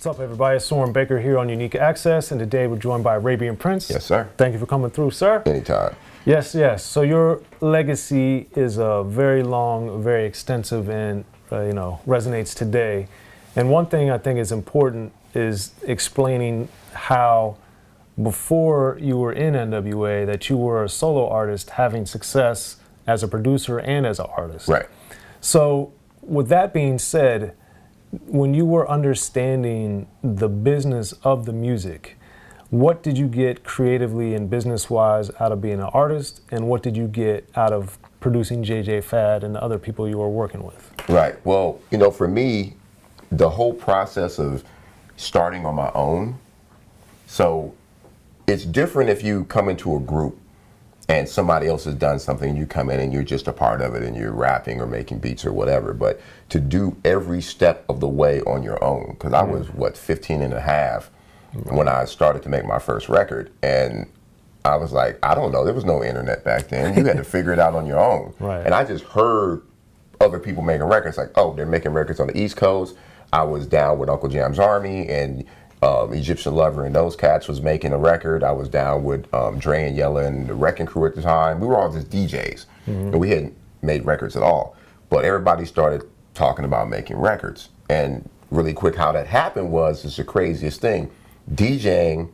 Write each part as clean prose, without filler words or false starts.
What's up, everybody? It's Soren Baker here on Unique Access, and today we're joined by Arabian Prince. Yes, sir. Thank you for coming through, sir. Anytime. Yes, yes. So your legacy is very long, very extensive, and resonates today. And one thing I think is important is explaining how, before you were in N.W.A, that you were a solo artist having success as a producer and as an artist. Right. So with that being said, when you were understanding the business of the music, what did you get creatively and business-wise out of being an artist, and what did you get out of producing JJ Fad and the other people you were working with? Right. Well, for me, the whole process of starting on my own, so it's different if you come into a group and somebody else has done something and you come in and you're just a part of it and you're rapping or making beats or whatever. But to do every step of the way on your own, because I was, 15 and a half when I started to make my first record. And I was like, I don't know, there was no internet back then. You had to figure it out on your own. Right. And I just heard other people making records, like, oh, they're making records on the East Coast. I was down with Uncle Jam's Army, and Egyptian Lover and those cats was making a record. I was down with Dre and Yella and the Wrecking Crew at the time. We were all just DJs, and we hadn't made records at all. But everybody started talking about making records. And really quick, how that happened was the craziest thing. DJing,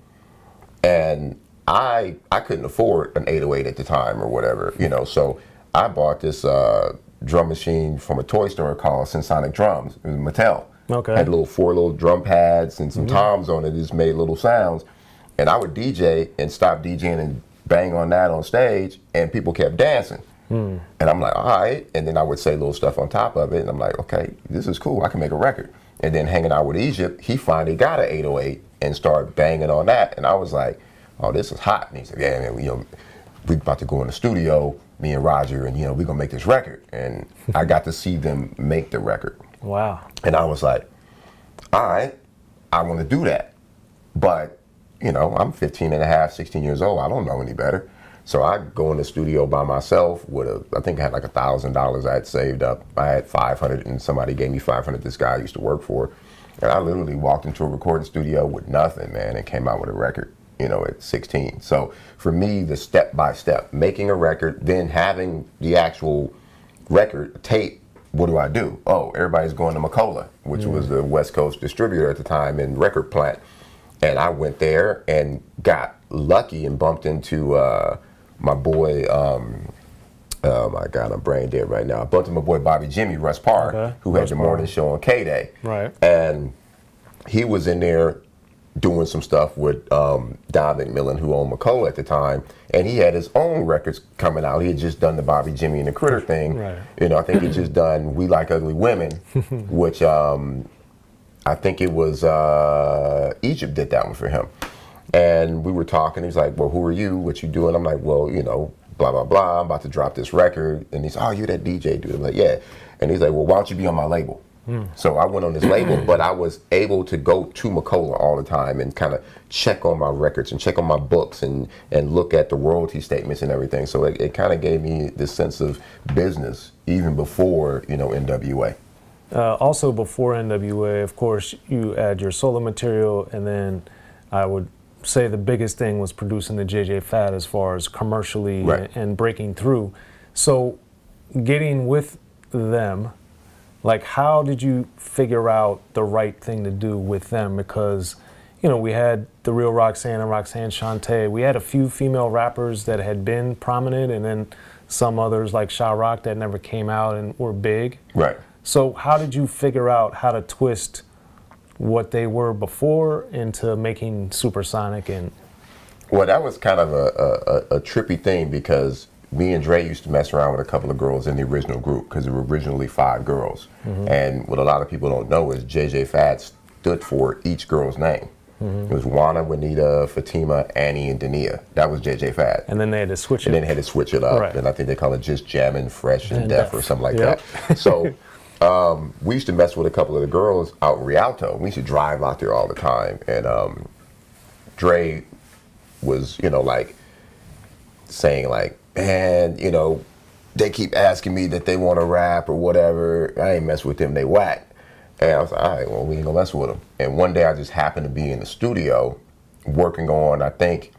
and I couldn't afford an 808 at the time or whatever, so I bought this drum machine from a toy store called Sensonic Drums. It was Mattel. Okay. Had four little drum pads and some toms on it. It just made little sounds. And I would DJ and stop DJing and bang on that on stage, and people kept dancing. And I'm like, all right. And then I would say little stuff on top of it, and I'm like, okay, this is cool. I can make a record. And then hanging out with Egypt, he finally got an 808 and started banging on that. And I was like, oh, this is hot. And he said, yeah, man, we about to go in the studio, me and Roger, and we're gonna make this record. And I got to see them make the record. Wow. And I was like, all right, I want to do that. But, I'm 15 and a half, 16 years old. I don't know any better. So I go in the studio by myself with I think I had like $1,000 I had saved up. I had 500 and somebody gave me 500 this guy I used to work for. And I literally walked into a recording studio with nothing, man, and came out with a record, at 16. So for me, the step by step, making a record, then having the actual record tape. What do I do? Oh, everybody's going to Macola, which was the West Coast distributor at the time and record plant. And I went there and got lucky and bumped into my boy, oh my God, I'm brain dead right now. I bumped into my boy Bobby Jimmy, Russ Parr, who had the morning show on K-Day. Right. And he was in there doing some stuff with Don McMillan, who owned Macola at the time, and he had his own records coming out. He had just done the Bobby Jimmy and the Critter thing. Right. I think he'd just done We Like Ugly Women, which I think it was Egypt did that one for him. And we were talking, he's like, well, who are you? What you doing? I'm like, well, blah, blah, blah, I'm about to drop this record. And he's, oh, you that DJ dude? I'm like, yeah. And he's like, well, why don't you be on my label? So I went on this label, but I was able to go to Macola all the time and kind of check on my records and check on my books and look at the royalty statements and everything. So it kind of gave me this sense of business even before, N.W.A. Also before N.W.A, of course, you add your solo material, and then I would say the biggest thing was producing the JJ Fad as far as commercially and breaking through. So getting with them, like, how did you figure out the right thing to do with them? Because, we had The Real Roxanne and Roxanne Shante. We had a few female rappers that had been prominent, and then some others like Sha Rock that never came out and were big. Right. So how did you figure out how to twist what they were before into making Supersonic? And well, that was kind of a trippy thing, because me and Dre used to mess around with a couple of girls in the original group, because there were originally 5 girls. And what a lot of people don't know is JJ Fad stood for each girl's name. It was Juana, Juanita, Fatima, Annie, and Dania. That was JJ Fad. And then they had to switch it. And then they had to switch it up. Right. And I think they call it just Jammin', Fresh, and Deaf or something like that. So we used to mess with a couple of the girls out in Rialto. We used to drive out there all the time. And Dre was, like, saying, like, man, they keep asking me that they want to rap or whatever. I ain't mess with them, they whack. And I was like, all right, well, we ain't gonna mess with them. And one day I just happened to be in the studio working on, I think,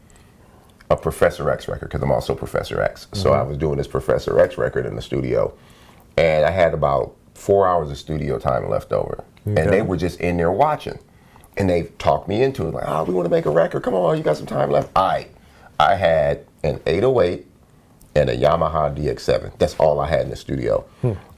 a Professor X record, because I'm also Professor X. So I was doing this Professor X record in the studio, and I had about 4 hours of studio time left over. And they were just in there watching. And they talked me into it, like, oh, we want to make a record. Come on, you got some time left. I had an 808 and a Yamaha DX7. That's all I had in the studio.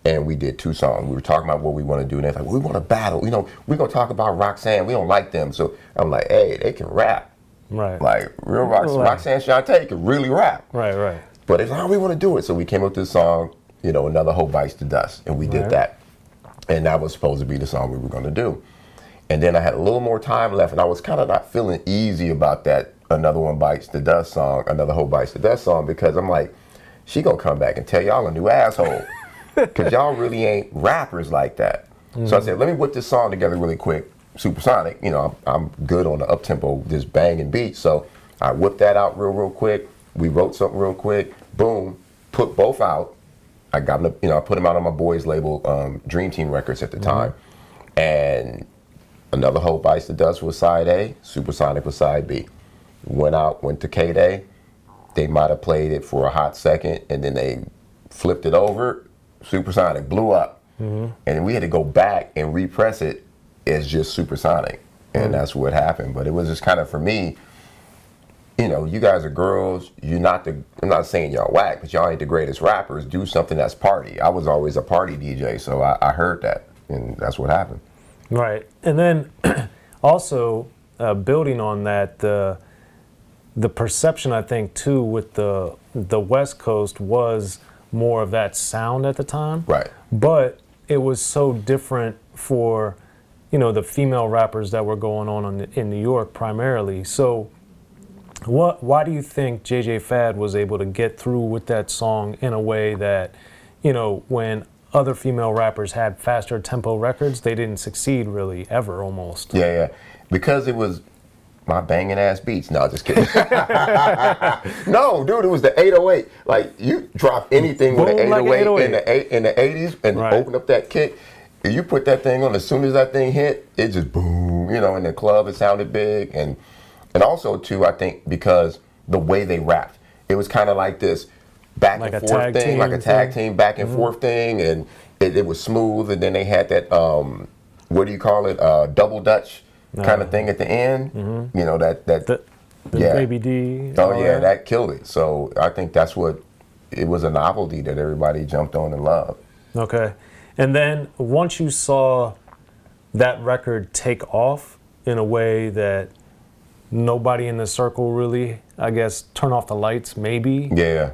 And we did 2 songs. We were talking about what we want to do. And they're like, well, we want to battle. You know, we're going to talk about Roxanne. We don't like them. So I'm like, hey, they can rap. Right. Like, real Roxanne Shante can really rap. Right. But it's how we want to do it. So we came up with this song, you know, Another Hope Bites the Dust. And we did that. And that was supposed to be the song we were going to do. And then I had a little more time left, and I was kind of not feeling easy about that Another One Bites the Dust song, Another Hope Bites the Dust song, because I'm like, she gonna come back and tell y'all a new asshole. Because y'all really ain't rappers like that. So I said, let me whip this song together really quick, supersonic. You know, I'm good on the up-tempo, just banging beats. So I whipped that out real quick. We wrote something real quick. Boom, put both out. I got them, you know, I put them out on my boys' label, Dream Team Records at the time. And Another Hope Bites the Dust was side A, Supersonic was side B. Went to K-Day. They might have played it for a hot second, and then they flipped it over. Supersonic blew up. And we had to go back and repress it as just Supersonic. And that's what happened. But it was just kind of, for me, you know, you guys are girls. I'm not saying y'all whack, but y'all ain't the greatest rappers. Do something that's party. I was always a party DJ, so I heard that, and that's what happened. Right. And then also building on that, the perception, I think, too, with the West Coast was more of that sound at the time. Right. But it was so different for, you know, the female rappers that were going on in New York primarily. So why do you think JJ Fad was able to get through with that song in a way that, you know, when other female rappers had faster tempo records, they didn't succeed really ever, almost? Yeah. Because it was my banging ass beats. No, just kidding. No, dude, it was the 808. Like, you drop anything with an 808, like in the 80s and open up that kick, and you put that thing on, as soon as that thing hit, it just boom. You know, in the club it sounded big. And also too, I think because the way they rapped, it was kind of like this back and forth thing, like a tag team back and forth thing, and it was smooth. And then they had that what do you call it, double Dutch kind of thing at the end. You know, the Baby D. Oh yeah, that killed it. So I think that's what, it was a novelty that everybody jumped on and loved. Okay. And then once you saw that record take off in a way that nobody in the circle really, I guess, turn off the lights maybe. Yeah.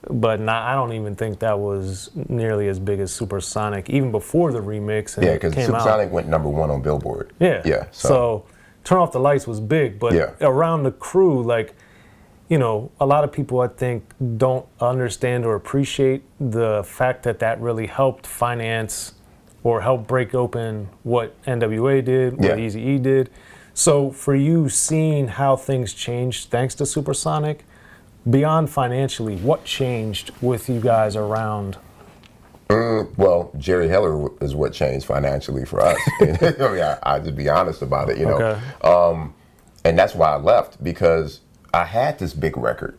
But I don't even think that was nearly as big as Supersonic, even before the remix. Yeah, because Supersonic went #1 on Billboard. Yeah. So Turn Off the Lights was big, but around the crew, like, you know, a lot of people, I think, don't understand or appreciate the fact that that really helped finance or help break open what N.W.A. did, what Eazy-E did. So for you, seeing how things changed thanks to Supersonic, beyond financially, what changed with you guys around? Well, Jerry Heller is what changed financially for us. I mean, I just be honest about it, you know. Okay. And that's why I left, because I had this big record,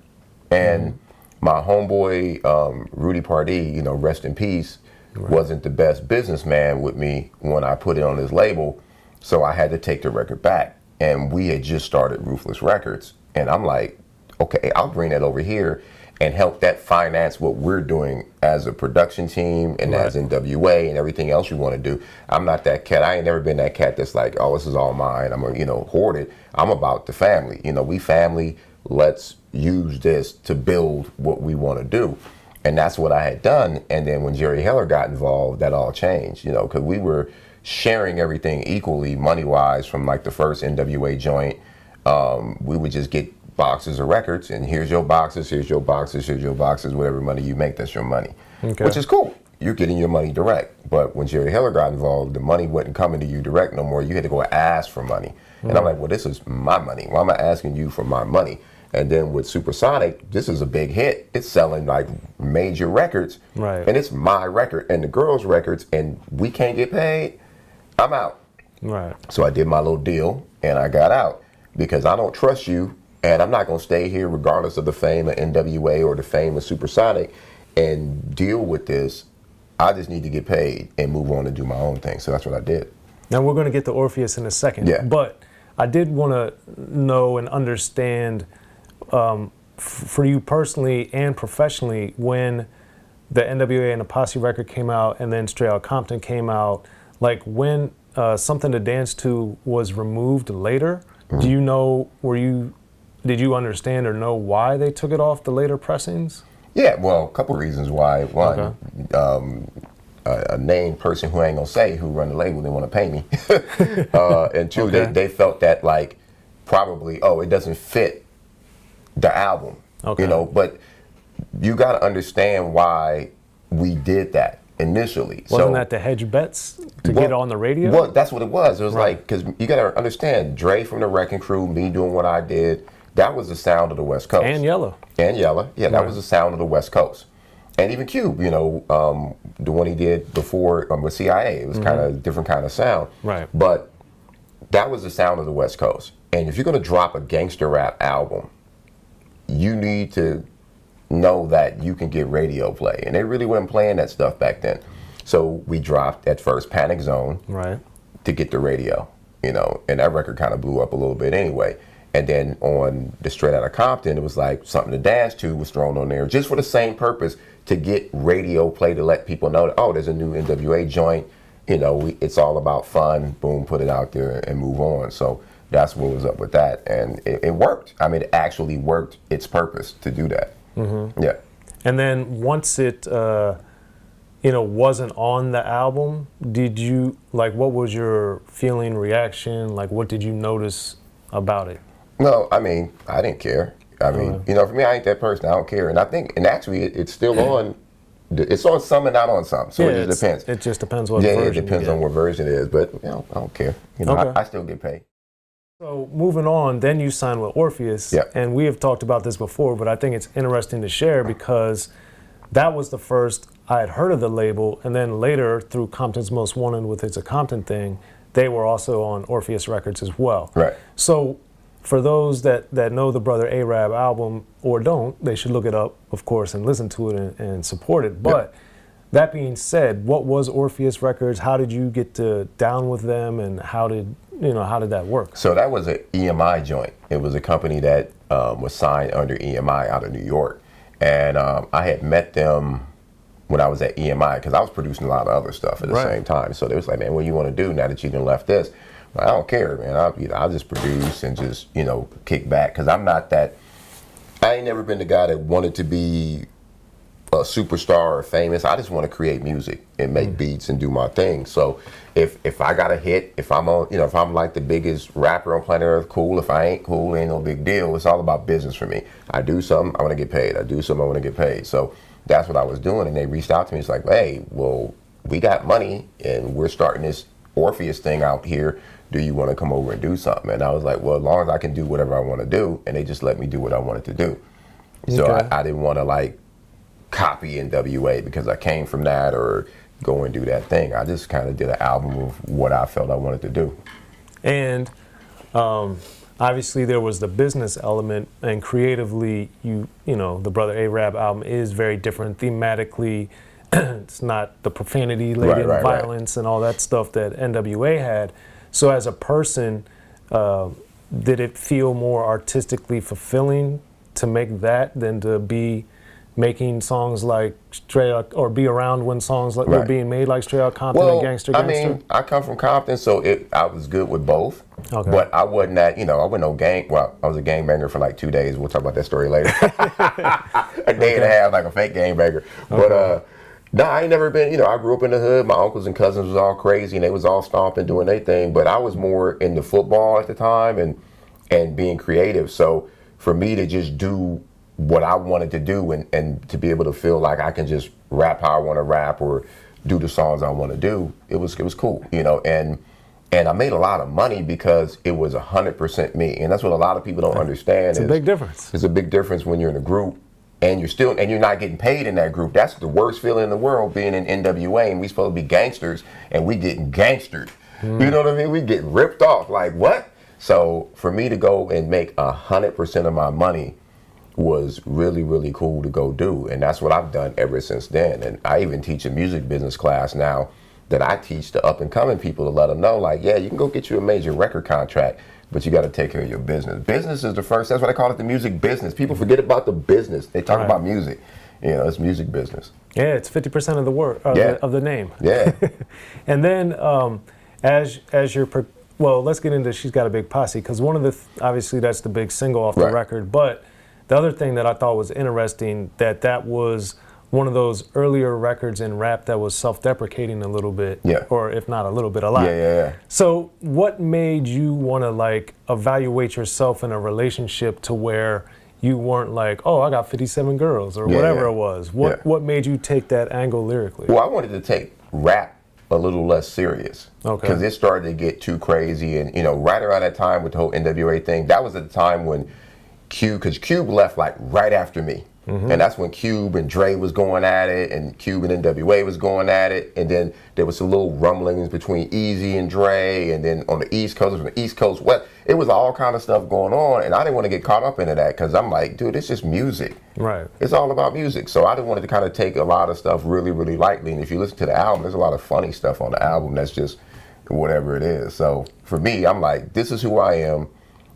and my homeboy Rudy Pardee, you know, rest in peace, wasn't the best businessman with me when I put it on his label, so I had to take the record back. And we had just started Ruthless Records, and I'm like, okay, I'll bring that over here and help that finance what we're doing as a production team and as N.W.A. and everything else we want to do. I'm not that cat. I ain't never been that cat that's like, oh, this is all mine, I'm gonna, you know, hoard it. I'm about the family. You know, we family, let's use this to build what we want to do. And that's what I had done. And then when Jerry Heller got involved, that all changed, you know, because we were sharing everything equally money-wise from like the first N.W.A. joint. We would just get boxes of records, and here's your boxes, here's your boxes, here's your boxes, whatever money you make, that's your money. Okay. Which is cool. You're getting your money direct. But when Jerry Heller got involved, the money wasn't coming to you direct no more. You had to go ask for money. And I'm like, well, this is my money. Why am I asking you for my money? And then with Supersonic, this is a big hit. It's selling like major records. And it's my record and the girls' records, and we can't get paid. I'm out. Right. So I did my little deal and I got out because I don't trust you and I'm not going to stay here regardless of the fame of N.W.A. or the fame of Supersonic and deal with this. I just need to get paid and move on and do my own thing. So that's what I did. Now we're going to get to Orpheus in a second. Yeah. But I did want to know and understand for you personally and professionally when the N.W.A. and the Posse record came out and then Straight Outta Compton came out, like when Something to Dance To was removed later, do you know, did you understand or know why they took it off the later pressings? Yeah, well, a couple of reasons why. One, a named person who I ain't gonna say who run the label didn't want to pay me, and two, they felt that like probably it doesn't fit the album, you know. But you got to understand why we did that initially. Wasn't that to hedge bets to get on the radio? Well, that's what it was. It was like, because you got to understand, Dre from the Wrecking Crew, me doing what I did, that was the sound of the West Coast. And Yella. Yeah, that was the sound of the West Coast. And even Cube, you know, the one he did before with CIA, it was kind of different kind of sound. Right. But that was the sound of the West Coast. And if you're going to drop a gangster rap album, you need to know that you can get radio play. And they really weren't playing that stuff back then. So we dropped at first Panic Zone to get the radio, you know, and that record kind of blew up a little bit anyway. And then on the Straight Outta Compton, it was like Something to Dance To was thrown on there just for the same purpose, to get radio play, to let people know that, oh, there's a new N.W.A. joint, you know, it's all about fun, boom, put it out there and move on. So that's what was up with that. And it worked. I mean, it actually worked its purpose to do that. Yeah. And then once it, you know, wasn't on the album, did you, like, what was your feeling, reaction? Like, what did you notice about it? No, I mean, I didn't care. I mean, you know, for me, I ain't that person. I don't care. And I think, and actually, it's still on. It's on some and not on some. So it just depends. It just depends what version. Yeah, it depends on what version it is. But, you know, I don't care. You know, I still get paid. So moving on, then you signed with Orpheus. Yeah. And we have talked about this before, but I think it's interesting to share because that was the first I had heard of the label. And then later, through Compton's Most Wanted with It's a Compton thing, they were also on Orpheus Records as well. Right. So for those that know the Brother Arab album or don't, they should look it up, of course, and listen to it and support it. But that being said, what was Orpheus Records? How did you get down with them, and how did that work? So that was an EMI joint. It was a company that was signed under EMI out of New York. And I had met them when I was at EMI because I was producing a lot of other stuff at the same time. So they was like, man, what do you want to do now that you done left this? I don't care, man. I'll just produce and just, you know, kick back, because I'm not that. I ain't never been the guy that wanted to be a superstar or famous. I just want to create music and make beats and do my thing. So if I got a hit, if I'm on, you know, if I'm like the biggest rapper on planet Earth, cool. If I ain't cool, ain't no big deal. It's all about business for me. I do something, I want to get paid. I do something, I want to get paid. So that's what I was doing. And they reached out to me. It's like, hey, well, we got money and we're starting this Orpheus thing out here. Do you want to come over and do something? And I was like, well, as long as I can do whatever I want to do. And they just let me do what I wanted to do. So I didn't want to like copy N.W.A. because I came from that or go and do that thing. I just kind of did an album of what I felt I wanted to do. And obviously there was the business element, and creatively, you know, the Brother Arab album is very different thematically. It's not the profanity laden violence and all that stuff that N.W.A. had. So as a person, did it feel more artistically fulfilling to make that than to be making songs like Straight Out, or be around when songs like were being made like Straight Outta Compton and Gangster? I mean, I come from Compton, so I was good with both. Okay. But I wasn't that, you know, I wasn't no gang. Well, I was a gangbanger for like 2 days. We'll talk about that story later. A day and a half, like a fake gangbanger. But no, I ain't never been, you know, I grew up in the hood. My uncles and cousins was all crazy and they was all stomping, doing their thing. But I was more into football at the time and being creative. So for me to just do what I wanted to do and to be able to feel like I can just rap how I want to rap or do the songs I want to do, it was cool, you know. And I made a lot of money because it was 100% me. And that's what a lot of people don't understand. It's a big difference. It's a big difference when you're in a group and you're not getting paid in that group. That's the worst feeling in the world, being in N.W.A. and we supposed to be gangsters and we getting gangstered. You know what I mean? We get ripped off. Like, what? So for me to go and make 100% of my money was really, really cool to go do. And that's what I've done ever since then. And I even teach a music business class now that I teach the up and coming people to let them know, like, yeah, you can go get you a major record contract, but you got to take care of your business. Business is the first, that's what I call it, the music business. People forget about the business. They talk about music. You know, it's music business. Yeah, it's 50% of the work, of the name. Yeah. And then as you're, well, let's get into She's Got a Big Posse, because one of the, obviously that's the big single off the record, but the other thing that I thought was interesting, that was one of those earlier records in rap that was self-deprecating a little bit, or if not a little bit, a lot. Yeah. So what made you want to like evaluate yourself in a relationship to where you weren't like, oh, I got 57 girls or whatever it was? What made you take that angle lyrically? Well, I wanted to take rap a little less serious. Okay. Because it started to get too crazy. And, you know, right around that time with the whole N.W.A thing, that was at the time when because Cube left like right after me. And that's when Cube and Dre was going at it, and Cube and N.W.A was going at it, and then there was some little rumblings between Easy and Dre, and then on the East Coast, from the East Coast West, it was all kind of stuff going on, and I didn't want to get caught up into that, because I'm like, dude, it's just music. Right. It's all about music, so I just wanted to kind of take a lot of stuff really, really lightly, and if you listen to the album, there's a lot of funny stuff on the album that's just whatever it is. So for me, I'm like, this is who I am,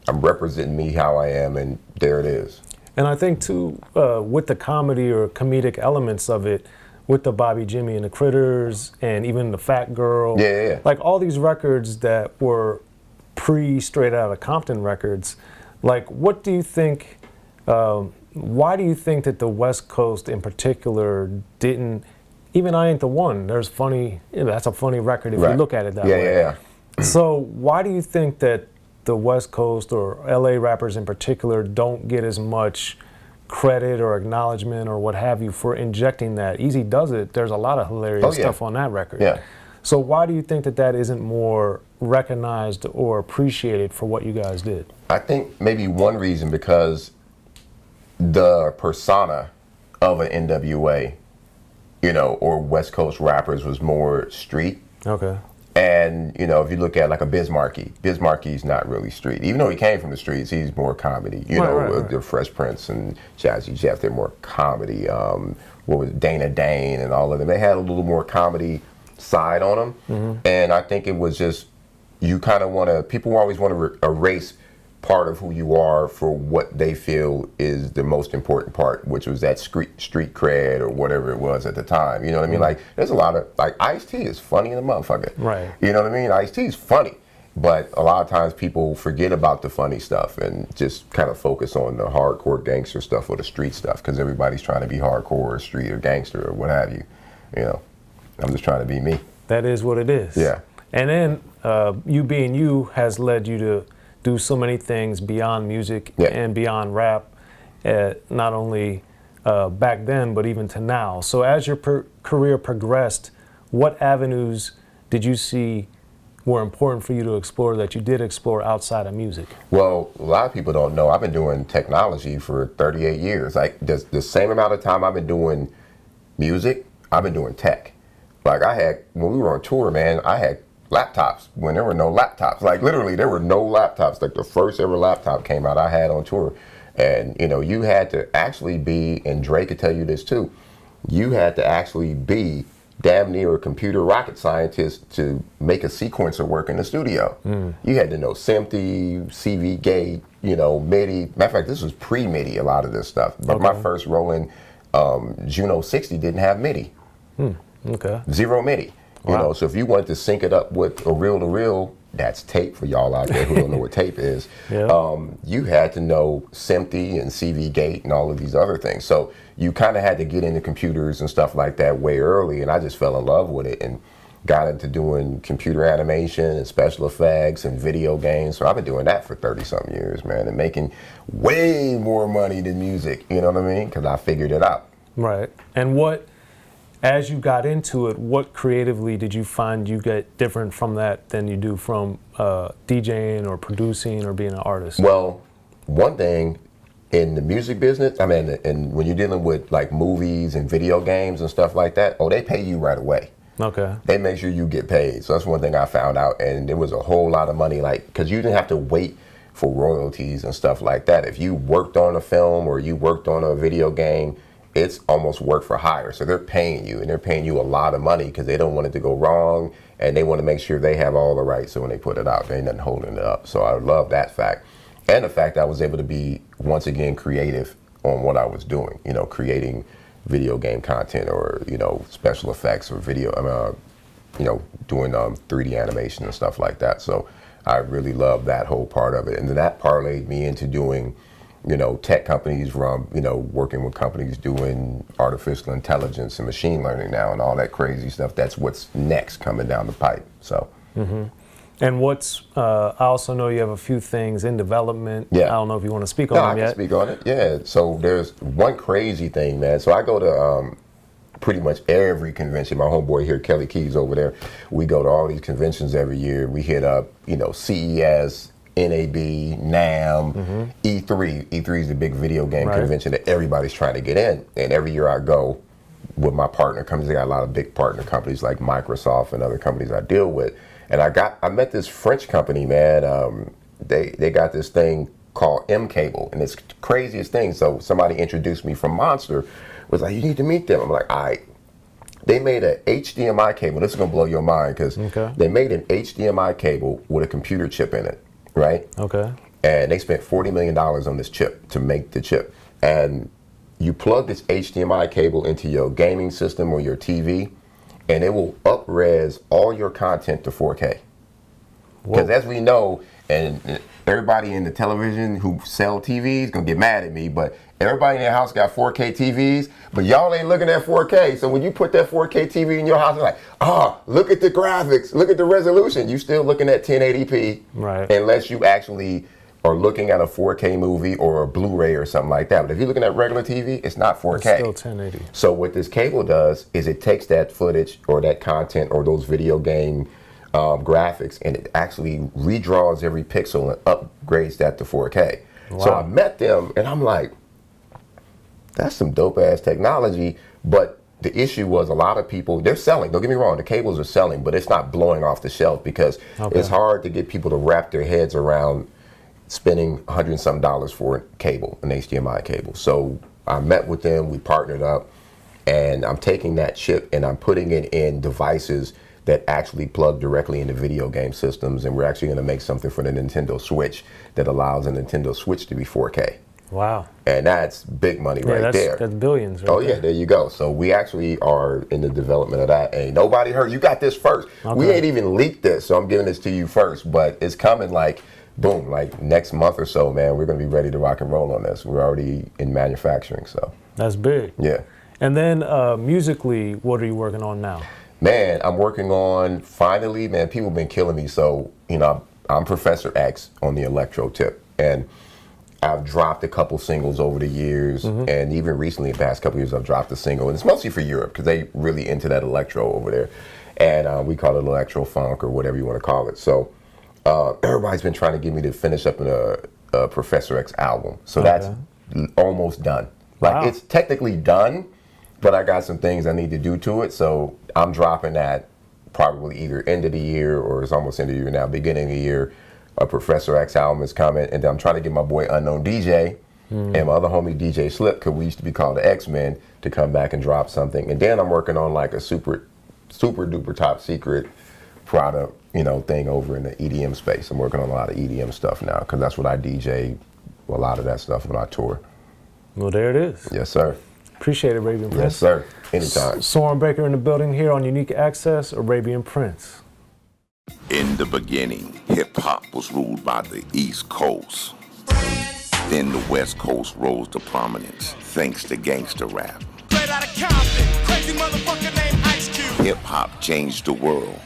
I'm representing me how I am, and there it is. And I think too, with the comedy or comedic elements of it, with the Bobby Jimmy and the Critters, and even the Fat Girl, like all these records that were pre-Straight Outta Compton records, like what do you think, why do you think that the West Coast in particular didn't, even I Ain't the One, there's funny, that's a funny record if you look at it that way. So why do you think that the West Coast or LA rappers in particular don't get as much credit or acknowledgement or what have you for injecting that? Easy Does It, there's a lot of hilarious stuff on that record. So why do you think that that isn't more recognized or appreciated for what you guys did? I think maybe one reason because the persona of an N.W.A, you know, or West Coast rappers was more street. Okay. And, you know, if you look at like a Bismarcky's not really street. Even though he came from the streets, he's more comedy. You know, the Fresh Prince and Jazzy Jeff, they're more comedy. What was it, Dana Dane and all of them. They had a little more comedy side on them. And I think it was just, you kind of want to, people always want to erase part of who you are for what they feel is the most important part, which was that street cred or whatever it was at the time. You know what I mean? Like, there's a lot of, like, Ice-T is funny in the motherfucker. Right. You know what I mean? Ice-T is funny. But a lot of times people forget about the funny stuff and just kind of focus on the hardcore gangster stuff or the street stuff because everybody's trying to be hardcore or street or gangster or what have you. You know, I'm just trying to be me. That is what it is. Yeah. And then you being you has led you to do so many things beyond music and beyond rap, not only back then, but even to now. So as your career progressed, what avenues did you see were important for you to explore that you did explore outside of music? Well, a lot of people don't know, I've been doing technology for 38 years. Like the same amount of time I've been doing music, I've been doing tech. Like when we were on tour, man, I had laptops when there were no laptops. Like literally there were no laptops. Like the first ever laptop came out I had on tour. And you know, you had to actually be, and Dre could tell you this too, you had to actually be damn near a computer rocket scientist to make a sequencer work in the studio. You had to know SMPTE, CV gate, you know, MIDI. Matter of fact, this was pre-MIDI, a lot of this stuff. But my first Roland Juno 60 didn't have MIDI. Zero MIDI. You know, so if you wanted to sync it up with a reel-to-reel, that's tape for y'all out there who don't know what tape is. You had to know SMPTE and CV gate and all of these other things. So you kind of had to get into computers and stuff like that way early, and I just fell in love with it and got into doing computer animation and special effects and video games. So I've been doing that for 30-something years, man, and making way more money than music, you know what I mean? Because I figured it out. Right. And as you got into it, what creatively did you find you get different from that than you do from DJing or producing or being an artist? Well, one thing in the music business, and when you're dealing with like movies and video games and stuff like that, they pay you right away. Okay. They make sure you get paid. So that's one thing I found out, and there was a whole lot of money, like, because you didn't have to wait for royalties and stuff like that. If you worked on a film or you worked on a video game, it's almost work for hire. So they're paying you, and they're paying you a lot of money because they don't want it to go wrong, and they want to make sure they have all the rights. So when they put it out, there ain't nothing holding it up. So I love that fact. And the fact that I was able to be, once again, creative on what I was doing, you know, creating video game content or, you know, special effects or video, you know, doing 3D animation and stuff like that. So I really love that whole part of it. And then that parlayed me into doing, you know, tech companies from, you know, working with companies doing artificial intelligence and machine learning now and all that crazy stuff. That's what's next coming down the pipe. So. Mm-hmm. And what's, I also know you have a few things in development. Yeah. I don't know if you want to speak on them yet. I can speak on it, yeah. So there's one crazy thing, man. So I go to pretty much every convention. My homeboy here, Kelly Keys over there, we go to all these conventions every year. We hit up, you know, CES, N.W.A, NAMM, E3. E3 is the big video game convention that everybody's trying to get in. And every year I go with my partner companies. I got a lot of big partner companies like Microsoft and other companies I deal with. And I met this French company, man. They got this thing called M Cable, and it's the craziest thing. So somebody introduced me from Monster, was like, you need to meet them. I'm like, all right. They made a HDMI cable. This is gonna blow your mind because they made an HDMI cable with a computer chip in it, right? Okay. And they spent $40 million on this chip to make the chip. And you plug this HDMI cable into your gaming system or your TV, and it will up-res all your content to 4K. Because as we know, and everybody in the television who sell TVs gonna get mad at me, but everybody in their house got 4K TVs, but y'all ain't looking at 4K. So when you put that 4K TV in your house, it's like, look at the graphics, look at the resolution. You still looking at 1080p, right? Unless you actually are looking at a 4K movie or a Blu-ray or something like that. But if you're looking at regular TV, it's not 4K. It's still 1080. So what this cable does is it takes that footage or that content or those video game graphics, and it actually redraws every pixel and upgrades that to 4K. Wow. So I met them, and I'm like, that's some dope-ass technology, but the issue was a lot of people, they're selling, don't get me wrong, the cables are selling, but it's not blowing off the shelf because it's hard to get people to wrap their heads around spending $100 and some for a cable, an HDMI cable. So I met with them, we partnered up, and I'm taking that chip and I'm putting it in devices that actually plug directly into video game systems, and we're actually gonna make something for the Nintendo Switch that allows a Nintendo Switch to be 4K. Wow. And that's big money right there. That's billions right there. There you go. So we actually are in the development of that. Ain't nobody heard, you got this first. We ain't even leaked this, so I'm giving this to you first, but it's coming like, boom, like next month or so, man, we're gonna be ready to rock and roll on this. We're already in manufacturing, so. That's big. Yeah. And then musically, what are you working on now? Man, I'm working on, finally, man, people have been killing me. So, you know, I'm Professor X on the electro tip. And I've dropped a couple singles over the years. And even recently, the past couple years, I've dropped a single. And it's mostly for Europe because they really into that electro over there. And we call it electro funk or whatever you want to call it. So everybody's been trying to get me to finish up a Professor X album. So that's almost done. Like, it's technically done, but I got some things I need to do to it. So I'm dropping that probably either end of the year or it's almost end of the year now, beginning of the year. A Professor X album is coming, and then I'm trying to get my boy Unknown DJ and my other homie DJ Slip, because we used to be called the X-Men, to come back and drop something. And then I'm working on like a super duper top secret product, you know, thing over in the EDM space. I'm working on a lot of EDM stuff now because that's what I DJ, a lot of that stuff when I tour. Well, there it is. Yes, sir. Appreciate it, Arabian Prince. Yes, sir. Anytime. Soren Baker in the building here on Unique Access, Arabian Prince. In the beginning, hip-hop was ruled by the East Coast. Then the West Coast rose to prominence, thanks to gangster rap. Straight Outta Compton, crazy motherfucker named Ice Cube. Hip-hop changed the world.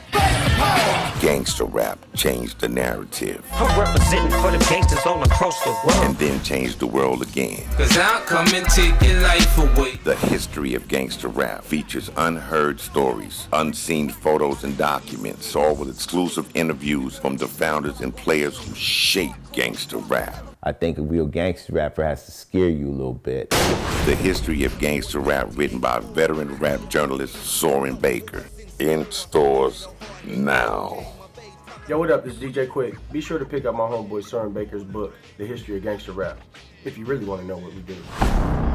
Gangster rap changed the narrative. I'm representing for the gangsters all across the world. And then changed the world again. Cause I'll come and take your life away. The history of gangster rap features unheard stories, unseen photos and documents, all with exclusive interviews from the founders and players who shaped gangster rap. I think a real gangster rapper has to scare you a little bit. The history of gangster rap written by veteran rap journalist Soren Baker. In stores now. Yo, what up? This is DJ Quick. Be sure to pick up my homeboy Soren Baker's book, The History of Gangster Rap, if you really want to know what we do.